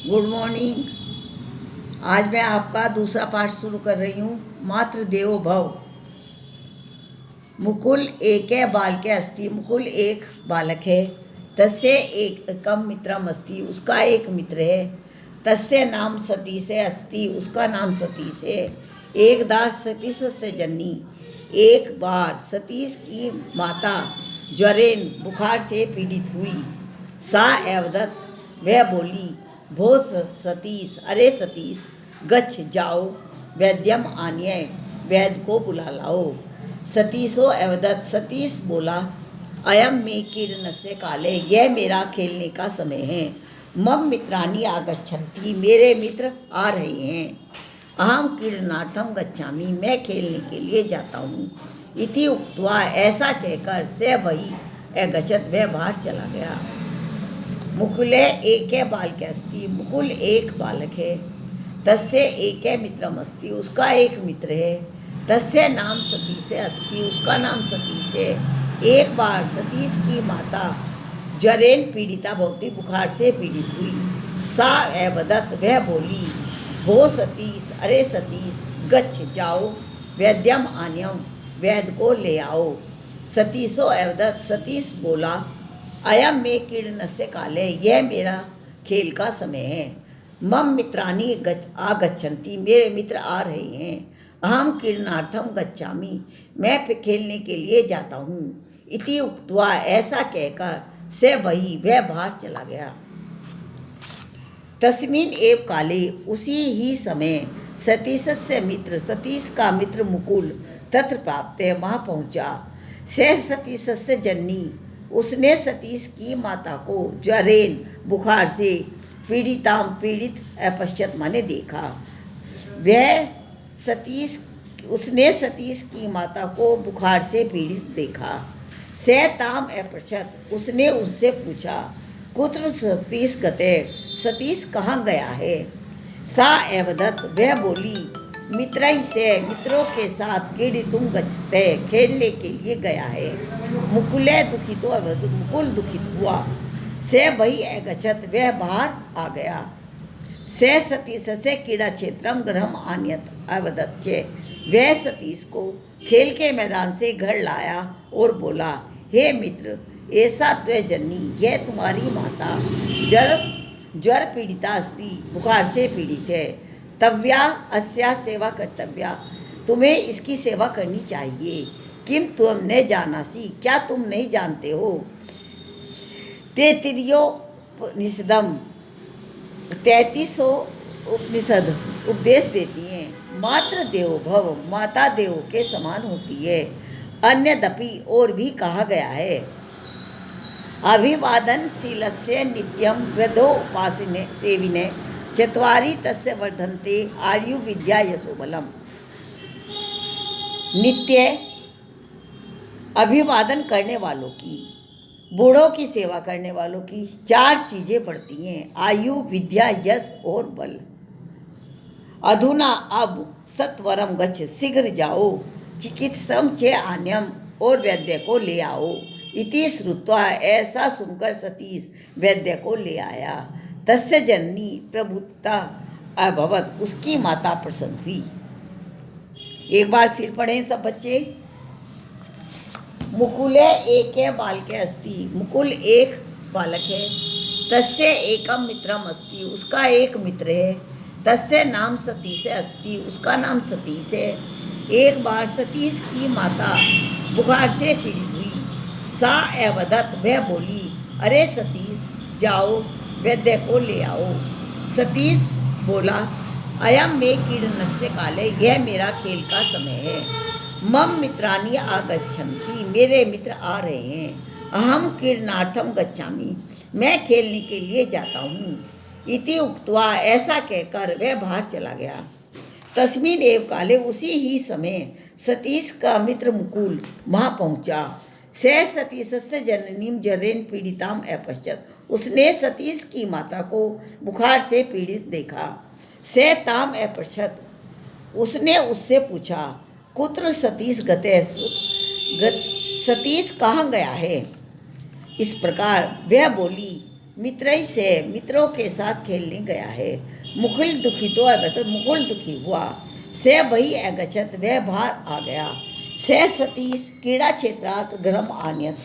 Good morning. आज मैं आपका दूसरा पाठ शुरू कर रही हूँ। मातृ देवो भव। मुकुल एक बालके अस्ति। मुकुल एक बालक है। तस्य एकम मित्रम अस्ति, उसका एक मित्र है। तस्य नाम सतीश अस्ति, उसका नाम सतीश है। एकदा सतीश से जननी, एक बार सतीश की माता ज्वरेन बुखार से पीड़ित हुई। सा एवदत, वह बोली, भो सतीश, अरे सतीश, गच्छ जाओ, वैद्यम आन्य, वैद्य को बुला लाओ। सतीशो एवदत, सतीश बोला, अयम में क्रीडनस्य काले, यह मेरा खेलने का समय है। मम मित्राणि आगच्छन्ति, मेरे मित्र आ रहे हैं। अहम क्रीडनार्थम गच्छामि, मैं खेलने के लिए जाता हूँ। इति उक्त्वा, ऐसा कहकर से वही अगच्छत, वह बाहर चला गया। मुकुले एक बालक अस्ति, मुकुल एक बालक है। तस्य एक मित्रम अस्ति, उसका एक मित्र है। तस्य नाम सतीश अस्ति, उसका नाम सतीश है। एक बार सतीश की माता ज्वरेन पीड़िता भवती, बुखार से पीड़ित हुई। सा एवदत, वह बोली, भो सतीश, अरे सतीश, गच्छ जाओ, वैद्यम आन्यम, वैद्य को ले आओ। सतीशो एवदत, सतीश बोला, अयम में क्रीडनस्य काले, यह मेरा खेल का समय है। मम मित्राणि आगच्छन्ति, मेरे मित्र आ रहे हैं। अहम क्रीडनार्थम गच्छामि, मैं खेलने के लिए जाता हूँ। इति उक्त्वा, ऐसा कहकर से वही वह बाहर चला गया। तस्मिन् एव काले, उसी ही समय, सतीशस्य मित्र, सतीश का मित्र मुकुल तत्र प्राप्त, वहाँ पहुँचा। से सतीशस्य जननी, उसने सतीश की माता को ज्वरेन बुखार से पीड़ित अपश्यत माने देखा। उसने सतीश की माता को बुखार से पीड़ित देखा। से ताम अपश्यत, उसने उससे पूछा, कुत्र सतीश गते, सतीश कहाँ गया है। सा एवदत, वह बोली, मित्रैः से, मित्रों के साथ क्रीडितुं गच्छते, खेलने के लिए गया है। मुकुले दुखितो अवदत्, मुकुल दुखित हुआ। से वही अगच्छत, वह बाहर आ गया। से सतीश से क्रीड़ा क्षेत्रम गृहम आन्यत अवदत् चे, वह सतीश को खेल के मैदान से घर लाया और बोला, हे मित्र, ऐसा त्वे जननी, यह तुम्हारी माता ज्वर पीड़िता अस्ति, बुखार से पीड़ित है। तव्या अस्या सेवा कर्तव्या, तुम्हें इसकी सेवा करनी चाहिए। किम तुम न जानासी, क्या तुम नहीं जानते हो। तैत्तिरीयोपनिषदम, 33 उपनिषद उपदेश देती हैं। मातृ देवो भव, माता देवों के समान होती है। अन्यदपि, और भी कहा गया है, अभिवादनशीलस्य नित्यं वृद्धो उपासिने सेविने चत्वारि तस्य वर्धन्ते आयु विद्या यशो बलम। नित्य अभिवादन करने वालों की, बूढ़ों की सेवा करने वालों की 4 चीज़ें बढ़ती हैं, आयु, विद्या, यश और बल। अधुना, अब, सत्वरम गच्छ, शीघ्र जाओ, चिकित्सम चे आन्यम, और वैद्य को ले आओ। इति श्रुत्वा, ऐसा सुनकर सतीश वैद्य को ले आया। तस्य जननी प्रभुता अभवत, उसकी माता प्रसन्न हुई। एक बार फिर पढ़ें सब बच्चे। मुकुले एक बालके अस्ति, मुकुल एक बालक है। तस्य एकम मित्रम अस्ति, उसका एक मित्र है। तस्य नाम सतीश अस्ति, उसका नाम सतीश है। एक बार सतीश की माता बुखार से पीड़ित हुई। सा एवदत, वह बोली, अरे सतीश, जाओ, वैद्य को ले आओ। सतीश बोला, अयम में क्रीडनस्य काले, यह मेरा खेल का समय है। मम मित्राणि आगच्छन्ति, मेरे मित्र आ रहे हैं। अहम क्रीडनार्थम गच्छामि, मैं खेलने के लिए जाता हूँ। इति उक्त्वा, ऐसा कहकर वह बाहर चला गया। तस्मिन् एव काले, उसी ही समय, सतीश का मित्र मुकुल वहाँ पहुँचा। से सतीशस्य जननीम ज्वरेन पीड़िताम अपश्यत, उसने सतीश की माता को बुखार से पीड़ित देखा। से ताम अपश्यत, उसने उससे पूछा, कुत्र सतीश गते, सतीश कहाँ गया है। इस प्रकार वह बोली, मित्र से मित्रों के साथ खेलने गया है। मुकुल दुखी तो अभ्यत मुकुल दुखी हुआ। से वही अगछत वह बाहर आ गया। से सतीश क्रीड़ा क्षेत्रात गृहम आन्यत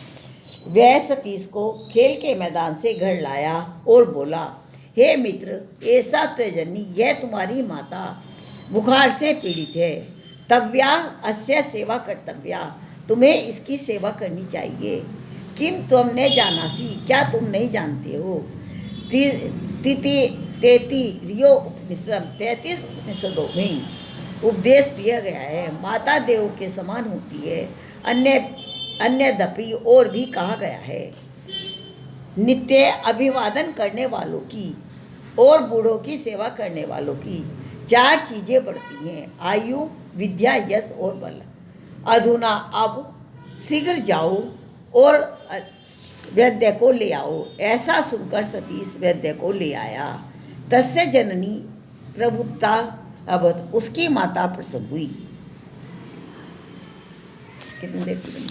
वह सतीश को खेल के मैदान से घर लाया और बोला, हे मित्र, ऐसा त्वजनी यह तुम्हारी माता बुखार से पीड़ित है। तव्या अस्य सेवा कर्तव्या तुम्हें इसकी सेवा करनी चाहिए। किम तुम ने जानासी क्या तुम नहीं जानते हो। 33 उपनिषदों में उपदेश दिया गया है। माता देव के समान होती है। अन्यदपि और भी कहा गया है, नित्य अभिवादन करने वालों की और बूढ़ों की सेवा करने वालों की 4 चीजें बढ़ती हैं, आयु, विद्या, यश और बल। अधुना अब शीघ्र जाओ और वैद्य को ले आओ। ऐसा सुनकर सतीश वैद्य को ले आया। तस्य जननी प्रभुता अवत उसकी माता प्रसन्न हुई। कितनी देर की बनी?